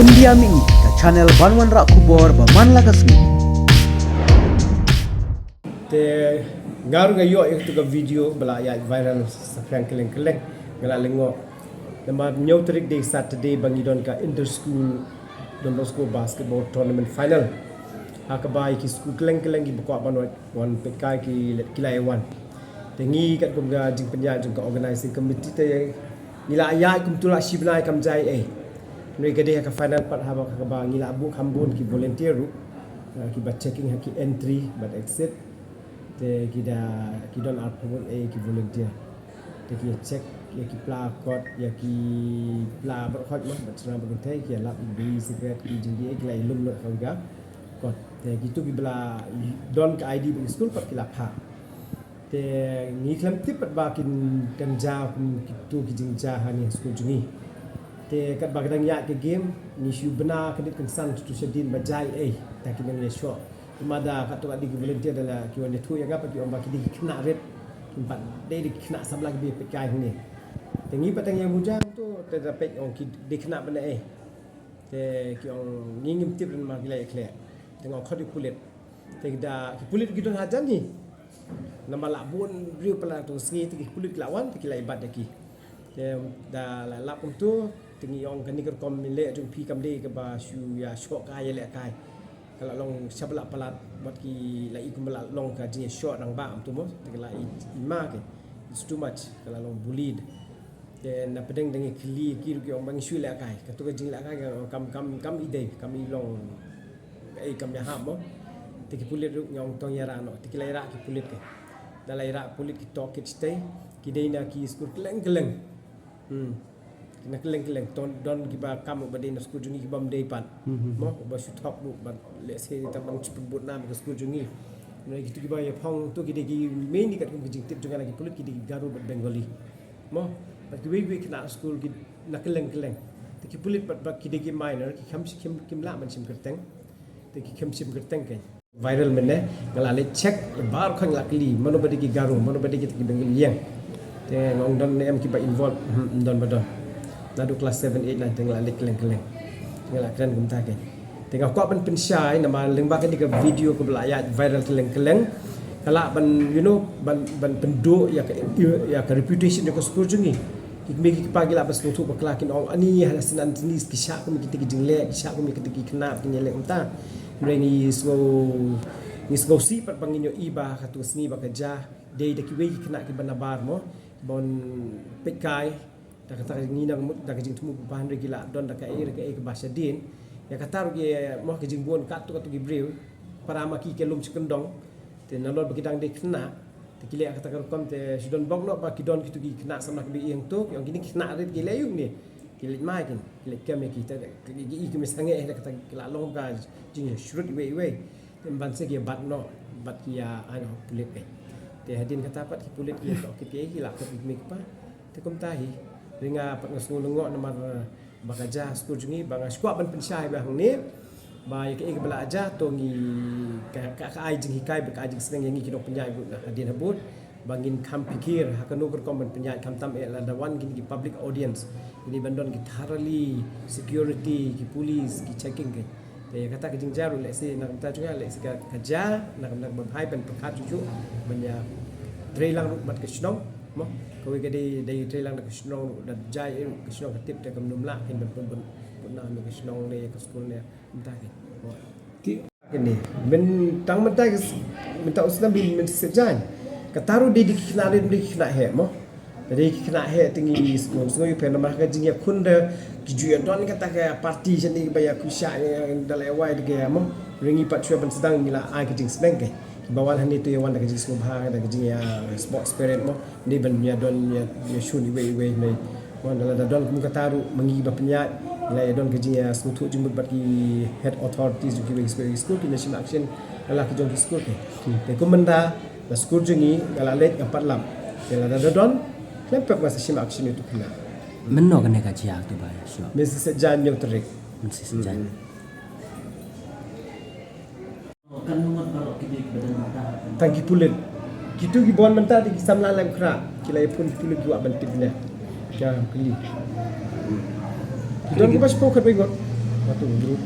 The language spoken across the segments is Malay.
India mi ka channel Banwan Rak Kubor Baman Lagasmi. Te Garo ga yo itu ga video bala ya viral sa frank keleng gala lengo. Nama nyau terik day Saturday bangi don ka inter school don school basketball tournament final. Hakabai ki school keleng gi buka banwat wan pekai ki kilai wan. Tengi kat kum ga jing penya jung ka organizing committee te nila ayat kum tula shibnai kam jai Noi gede ka final part haba ka ba ngila abu kambun ki volunteer ru ki ba checking ha ki entry but exit te kita don approve ki volunteer te ki check ya ki pla code ya ki pla ba khot ma ba tsana ba te ki la bi secret ki jindi ki la ilum no ka code te ki tu ki bla don ka id bi school pat ki la pha te ni klam tip pat ba kin kan ja ki tu ki jing ja ha ni school jungi te kat ba kadang ya ke game ni shu bena kadit kan san tu shadin ba jai ta ki nang show Mada kat tu di volunteer adalah kiwan tu yang apa kiwan baki di kena red tempat dia di kena sabla bi pekai ni tengi patang yang bujang tu terdapat orang di kena benda te kiwan ngingim tip dan magi lai clear tengok kau di kulit te kita kulit kita hajan ni nama labun riu pala tu sengi tu kulit lawan tu kila ibat daki te da lap tu tengi orang kan ni kom milek jung pi kam de ke ba shu ya shok kai le kai kalau long sabla palat buat ki lai kumbala long ka jenis short rang bam tu mo tegala ima ke it's too much kalau long bullied then na pedeng dengan kli ki ki orang bang shui la kai ka tu ka jing la kai kam ide kam long kam ya ham mo te ki pulit ru nyong tong ya ra no te ki lai ra ki pulit ke dalai ra pulit ki tok ki stay ki dei na ki skul keleng na keleng don giba kamu badin school jungi gibam day pan mo ba shoot top lu ba let's say ta bang chiput na ke school jungi no gitu giba ya phong tu gide gi main di kat kum jingtip juga lagi pulut gide Garo Bengali mo ba ki we kena school gi na keleng te ki pulit ba gide gi minor ki kim la man sim kerteng te ki kim sim kerteng ke viral menne ngala le check bar khang la kli mano badi gi Garo mano badi gi Bengali yang te ngong don em ki ba involve don ba don nadu kelas 7 8 9 tengah lek keleng tengah keren kumta ke tengah kau ban pensyai nama lembak ni ke video ke belayat viral keleng kala ban ban penduk ya ke reputation ke school jungi ki pagi la bas tu baklakin ong ani halasan ni kisah ko kita jingle kisah ko kita kena penyelek umta ni so si pat banginyo iba katu sni bakaja dei de ki we kena ki banabar mo bon pekai dah kata nginang dah kejing tumu bahan regila don dah kai ke bahasa din ya kata rugi moh kejing bon katu gibril para maki ke lum cikendong te nalor begidang de kena te kile kata kom te sudon bong no ba kidon kitu gi kena sama ke yang tu yang gini kena red gile yung ni kile mai kin kile kem kita gi ki misange kata kila long ga jing shrut we temban se ge bat no bat ya ano pulit te hadin kata pat ki pulit ki ok ki ki la ko mi pa te kom tahi ringa pat ngasul ngok namar bakaja school jungi banga squad ban pensyai ba hang ni ba ya ke bela aja to ngi ka ai jing hikai ba jing seneng yang ngi kidok penyai bu hadin habut bangin kam pikir hakanu berkom ban penyai kam tam la da one gini public audience ini bandon ki thoroughly security ki police ki checking ke ya kata ke jing jaru let's say nak ta juga let's say kerja nak hai ban pekat cucu banya dreilang bat ke snong mo kau gede dari trailang ke snong dan jai ke snong ketip te kam numla kin ben pun ke snong le ke school ne entah ke ini men tang mentai minta usna bin men sejan kataru di kinarin di kina he mo jadi kina he tinggi ngoi pen nama ke jingya kunda kijuan don kata ke parti sini baya kusya yang dalai wai de mo ringi pat chua ban sedang nila ai ke jing sneng ke bawal hani tu yang wan dak jing subha dak jing ya sports spirit mo ni ban ya don ya shuni we mai wan dala don kum kataru mengi ba penyat la don ke jing ya smutu jumut bat ki head authorities ki we school ki national action ala ki jong ki school ke te komanda la school jungi ala let yang patlam la da don lempak masa sim action itu kena menno kena kaji tu ba so mesti sejan yang terik mesti sejan kan nomor kalau kita badan mata tangki pulit kitu gi bon menta di samla lam kra kilai pun pulit dua bantik ne ya kili kita ngi pas poker bengot Waktu group.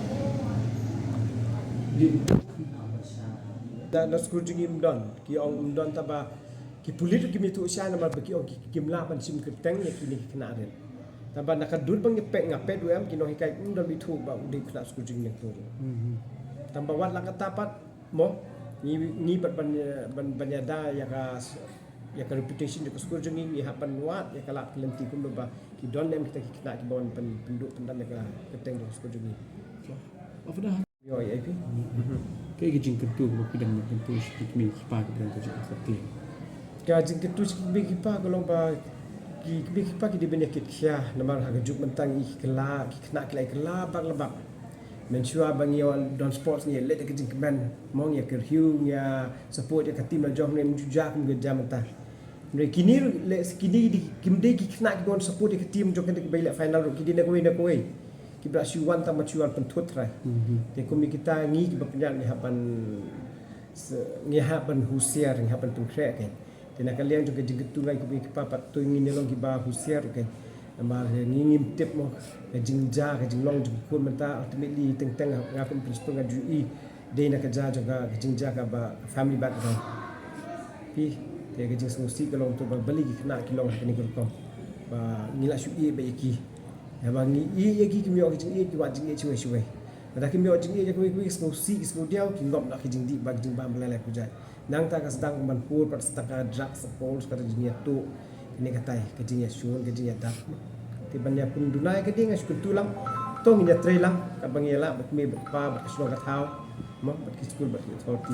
Yung apa sa Dan school jingi mdon. Ki ong mdon taba ki pulit ki mitu siya na mabaki ong ki mlapan sim ke teng ya kini kena ren. Taba nakadul bang ngepek ngapet wem ki no hikai mdon mitu ba udik kena school jingi tu. Tamba wat la katapat mo ni banyada ya ka reputation de school jingi ni hapan wat ya kala kelenti kum ba ki don nem kita kena ki bon penduduk pendan ya keteng de school jingi. Apa dah? Yo ya pi. Kayak jingtip tu kalau kita nak jingtip sedikit ni kipas kita tu juga seperti. Ka jingtip tu bagi kipa kalau ba ki kipa ki dibenya kit khya namar ha juk mentang ikla ki kena kila ikla bak lebak. Mensua bangi on don sports ni let ke jing kemen mong ya kerhiu ya support ya katim la jom nem jujak ke jam ta. Mere kini le kini di kimde ki kena ki don support ya katim jok ke baila final ro ki di na kowe. Ki bra syuan ta machuan pentut rai. Te kumi kita ngi ki bapenyan ni hapan husiar ni hapan pengkrek kan. Te nak kalian juga jingtu ngai ki papat tu ngi nelong ki ba husiar kan. Namar ngingim tip mo ka jingja ka jinglong jing kun menta ultimately teng ngapun principal nga juti de na ka ja juga ka jingja ka ba family background. Pi te ka jing smusi ka long tu ba bali ki kena ki long ka ni ko ba ngila syu ba iki. Ya bang i ki ki myo ki jing ki wa jing chwe chwe. Ada ki myo jing ki ko smusi ki smudiao ki ngom na ki jing di ba jing ba melele ku jai. Nang ta ka sedang man pur pat staka drugs support ka jing ya tu ini katai kerjanya syun kerjanya dak tiban ya pun dunai ke dia ngasuk tulang tong nya trailang ka bangiela bat me bat pa bat keslo ka thau mo bat ki school bat ki